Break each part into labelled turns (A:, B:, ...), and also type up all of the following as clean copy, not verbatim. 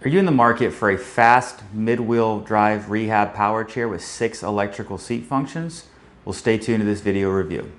A: Are you in the market for a fast mid-wheel drive rehab power chair with 6 electrical seat functions? Well, stay tuned to this video review.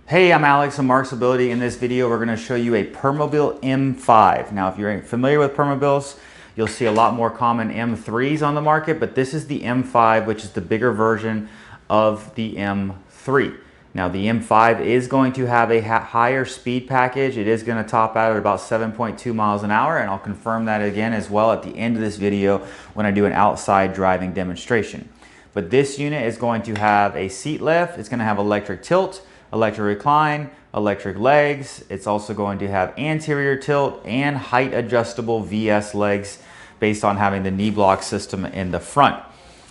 A: Hey, I'm Alex from Marc's Ability. In this video, we're going to show you a Permobil M5. Now, if you're familiar with Permobils, you'll see a lot more common M3s on the market, but this is the M5, which is the bigger version of the M3. Now, the M5 is going to have a higher speed package. It is going to top out at about 7.2 miles an hour, and I'll confirm that again as well at the end of this video when I do an outside driving demonstration. But this unit is going to have a seat lift. It's going to have electric tilt, electric recline, electric legs. It's also going to have anterior tilt and height adjustable VS legs based on having the knee block system in the front.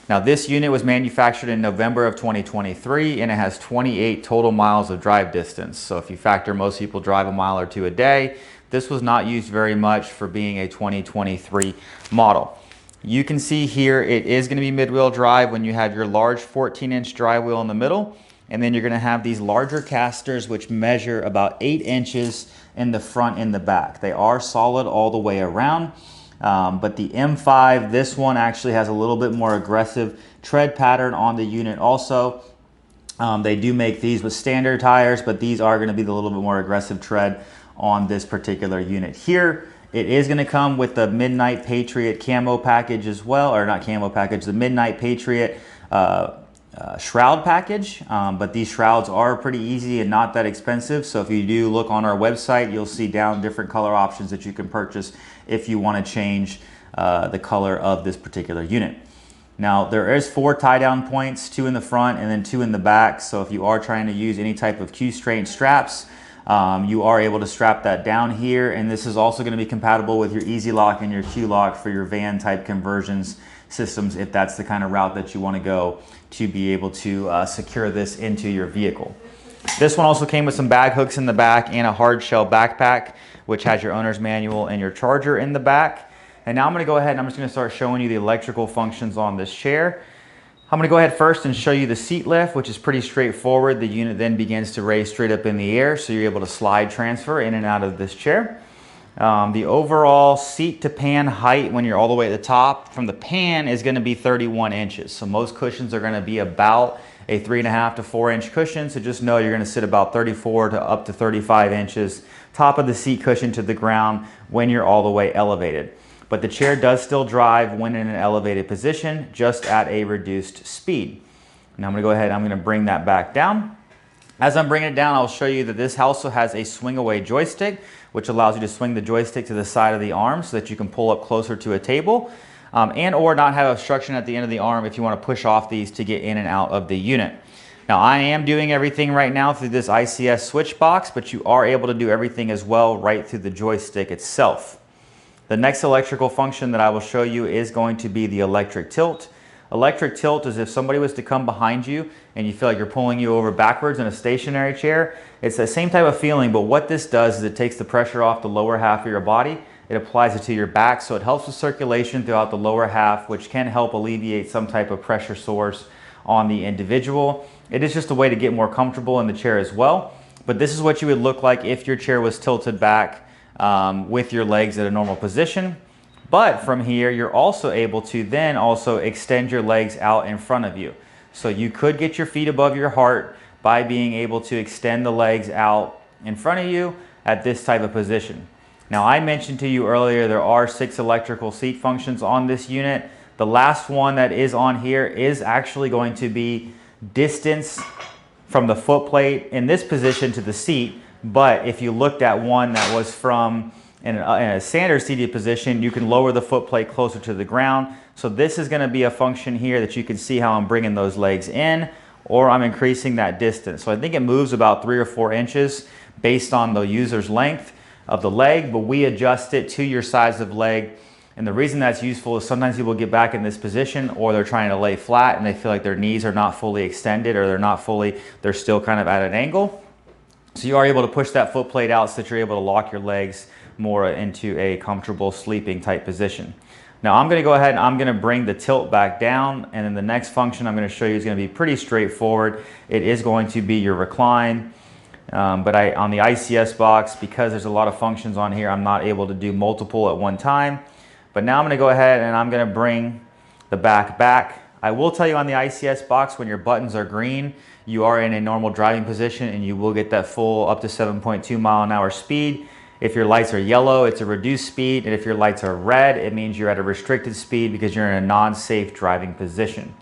A: Now, this unit was manufactured in November of 2023 and it has 28 total miles of drive distance. So if you factor most people drive a mile or two a day, this was not used very much for being a 2023 model. You can see here it is going to be mid-wheel drive when you have your large 14-inch drive wheel in the middle. And then you're going to have these larger casters which measure about 8 inches in the front and the back. They are solid all the way around. But the M5, this one actually has a little bit more aggressive tread pattern on the unit also. They do make these with standard tires, but these are going to be the little bit more aggressive tread on this particular unit here. It is going to come with the Midnight Patriot camo package as well, or not camo package, the Midnight Patriot shroud package, but these shrouds are pretty easy and not that expensive. So if you do look on our website, you'll see down different color options that you can purchase if you want to change the color of this particular unit. Now, there is 4 tie down points, 2 in the front and then 2 in the back. So if you are trying to use any type of Q-strain straps, you are able to strap that down here. And this is also going to be compatible with your Easy Lock and your Q-Lock for your van type conversions systems, if that's the kind of route that you want to go to be able to secure this into your vehicle. This one also came with some bag hooks in the back and a hard shell backpack, which has your owner's manual and your charger in the back. And now I'm going to go ahead and I'm just going to start showing you the electrical functions on this chair. I'm going to go ahead first and show you the seat lift, which is pretty straightforward. The unit then begins to raise straight up in the air, so you're able to slide transfer in and out of this chair. The overall seat to pan height when you're all the way at the top from the pan is going to be 31 inches. So most cushions are going to be about a 3.5 to 4 inch cushion. So just know you're going to sit about 34 to up to 35 inches top of the seat cushion to the ground when you're all the way elevated. But the chair does still drive when in an elevated position, just at a reduced speed. Now I'm going to go ahead and I'm going to bring that back down. As I'm bringing it down, I'll show you that this also has a swing away joystick, which allows you to swing the joystick to the side of the arm so that you can pull up closer to a table and or not have obstruction at the end of the arm if you want to push off these to get in and out of the unit. Now, I am doing everything right now through this ICS switch box, but you are able to do everything as well right through the joystick itself. The next electrical function that I will show you is going to be the electric tilt. Electric tilt is if somebody was to come behind you and you feel like you're pulling you over backwards in a stationary chair. It's the same type of feeling, but what this does is it takes the pressure off the lower half of your body. It applies it to your back, so it helps with circulation throughout the lower half, which can help alleviate some type of pressure source on the individual. It is just a way to get more comfortable in the chair as well. But this is what you would look like if your chair was tilted back with your legs at a normal position. But from here, you're also able to then also extend your legs out in front of you. So you could get your feet above your heart by being able to extend the legs out in front of you at this type of position. Now, I mentioned to you earlier, there are 6 electrical seat functions on this unit. The last one that is on here is actually going to be distance from the foot plate in this position to the seat. But if you looked at one that was from in a standard seated position, you can lower the foot plate closer to the ground. So this is going to be a function here that you can see how I'm bringing those legs in, or I'm increasing that distance. So I think it moves about 3 or 4 inches based on the user's length of the leg, but we adjust it to your size of leg. And the reason that's useful is sometimes people get back in this position or they're trying to lay flat and they feel like their knees are not fully extended or they're still kind of at an angle. So you are able to push that foot plate out so that you're able to lock your legs more into a comfortable sleeping type position. Now I'm going to go ahead and I'm going to bring the tilt back down, and then the next function I'm going to show you is going to be pretty straightforward. It is going to be your recline. But on the ICS box, because there's a lot of functions on here, I'm not able to do multiple at one time. But now I'm going to go ahead and I'm going to bring the back. I will tell you on the ICS box, when your buttons are green, you are in a normal driving position and you will get that full up to 7.2 mile an hour speed. If your lights are yellow, it's a reduced speed. And if your lights are red, it means you're at a restricted speed because you're in a non-safe driving position.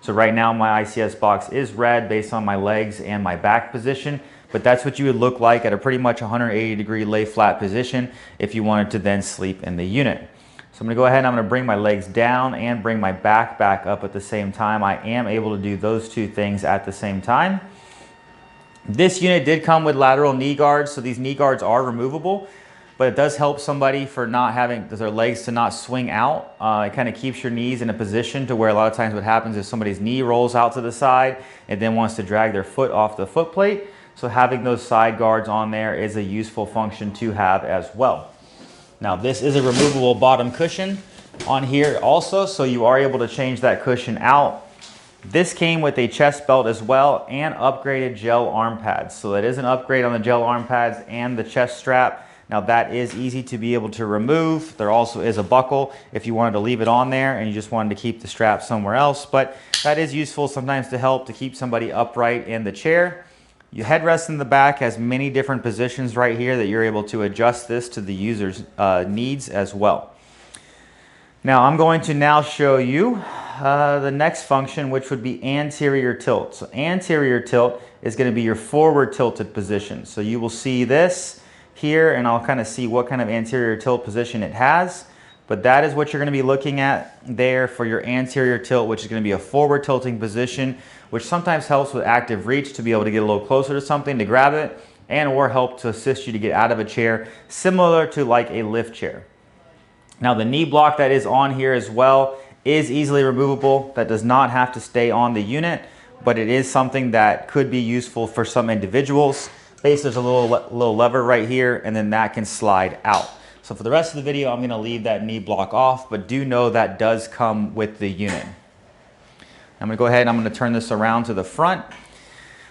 A: So right now my ICS box is red based on my legs and my back position, but that's what you would look like at a pretty much 180-degree lay flat position if you wanted to then sleep in the unit. So I'm going to go ahead and I'm going to bring my legs down and bring my back up at the same time. I am able to do those two things at the same time. This unit did come with lateral knee guards, so these knee guards are removable, but it does help somebody for not having their legs to not swing out. It kind of keeps your knees in a position to where a lot of times what happens is somebody's knee rolls out to the side and then wants to drag their foot off the foot plate. So having those side guards on there is a useful function to have as well. Now this is a removable bottom cushion on here also, so you are able to change that cushion out. This came with a chest belt as well and upgraded gel arm pads. So that is an upgrade on the gel arm pads and the chest strap. Now that is easy to be able to remove. There also is a buckle if you wanted to leave it on there and you just wanted to keep the strap somewhere else, but that is useful sometimes to help to keep somebody upright in the chair. Your headrest in the back has many different positions right here that you're able to adjust this to the user's needs as well. Now I'm going to now show you the next function, which would be anterior tilt. So anterior tilt is going to be your forward tilted position. So you will see this here, and I'll kind of see what kind of anterior tilt position it has. But that is what you're going to be looking at there for your anterior tilt, which is going to be a forward tilting position, which sometimes helps with active reach to be able to get a little closer to something to grab it, and or help to assist you to get out of a chair, similar to like a lift chair. Now the knee block that is on here as well is easily removable. That does not have to stay on the unit, but it is something that could be useful for some individuals. Basically, there's a little lever right here, and then that can slide out. So for the rest of the video, I'm going to leave that knee block off, but do know that does come with the unit. I'm going to go ahead and I'm going to turn this around to the front.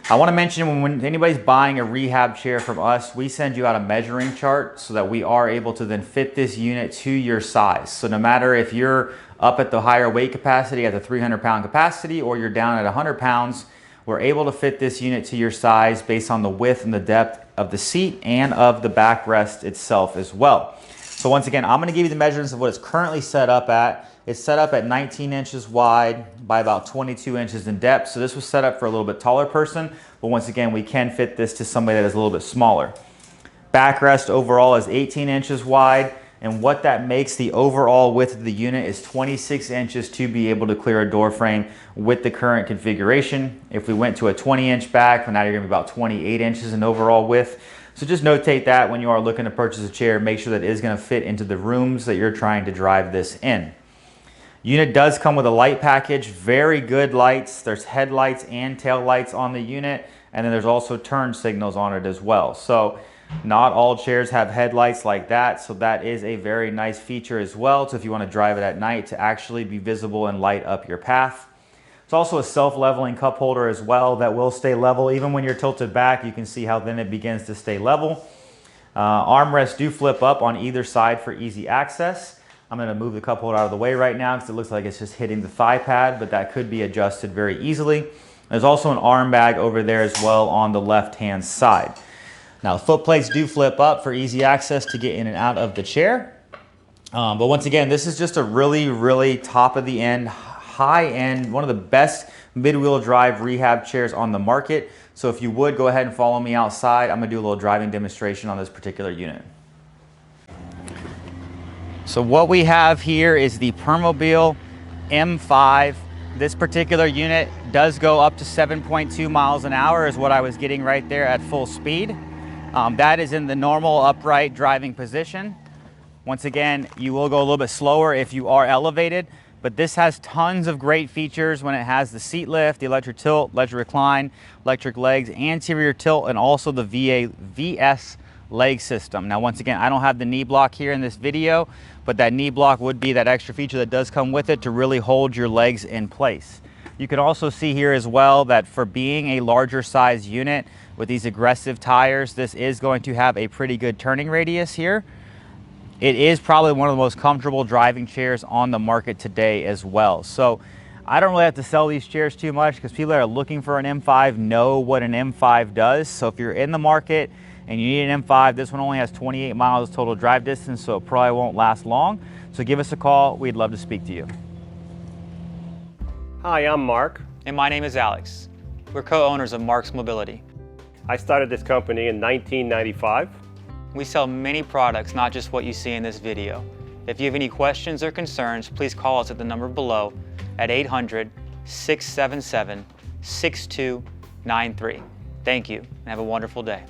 A: I want to mention when anybody's buying a rehab chair from us, we send you out a measuring chart so that we are able to then fit this unit to your size. So no matter if you're up at the higher weight capacity, at the 300-pound capacity, or you're down at 100 pounds, we're able to fit this unit to your size based on the width and the depth of the seat and of the backrest itself as well. So once again, I'm going to give you the measurements of what it's currently set up at. It's set up at 19 inches wide by about 22 inches in depth. So this was set up for a little bit taller person, but once again, we can fit this to somebody that is a little bit smaller. Backrest overall is 18 inches wide, and what that makes the overall width of the unit is 26 inches to be able to clear a door frame with the current configuration. If we went to a 20-inch back, now you're going to be about 28 inches in overall width. So just notate that when you are looking to purchase a chair, make sure that it is going to fit into the rooms that you're trying to drive this in. Unit does come with a light package, very good lights. There's headlights and tail lights on the unit, and then there's also turn signals on it as well. So not all chairs have headlights like that, so that is a very nice feature as well. So if you want to drive it at night to actually be visible and light up your path. It's also a self-leveling cup holder as well that will stay level. Even when you're tilted back, you can see how then it begins to stay level. Armrests do flip up on either side for easy access. I'm going to move the cup holder out of the way right now because it looks like it's just hitting the thigh pad, but that could be adjusted very easily. There's also an arm bag over there as well on the left-hand side. Now, foot plates do flip up for easy access to get in and out of the chair. But once again, this is just a really, really top of the end, high end, one of the best mid-wheel drive rehab chairs on the market. So if you would, go ahead and follow me outside. I'm going to do a little driving demonstration on this particular unit. So what we have here is the Permobil M5. This particular unit does go up to 7.2 miles an hour is what I was getting right there at full speed. That is in the normal upright driving position. Once again, you will go a little bit slower if you are elevated, but this has tons of great features when it has the seat lift, the electric tilt, electric recline, electric legs, anterior tilt, and also the VS leg system. Now, once again, I don't have the knee block here in this video, but that knee block would be that extra feature that does come with it to really hold your legs in place. You can also see here as well that for being a larger size unit with these aggressive tires, this is going to have a pretty good turning radius here. It is probably one of the most comfortable driving chairs on the market today as well. So I don't really have to sell these chairs too much because people that are looking for an M5 know what an M5 does. So if you're in the market and you need an M5, this one only has 28 miles total drive distance, so it probably won't last long. So give us a call. We'd love to speak to you.
B: Hi, I'm Mark.
C: And my name is Alex. We're co-owners of Marc's Mobility.
B: I started this company in 1995.
C: We sell many products, not just what you see in this video. If you have any questions or concerns, please call us at the number below at 800-677-6293. Thank you, and have a wonderful day.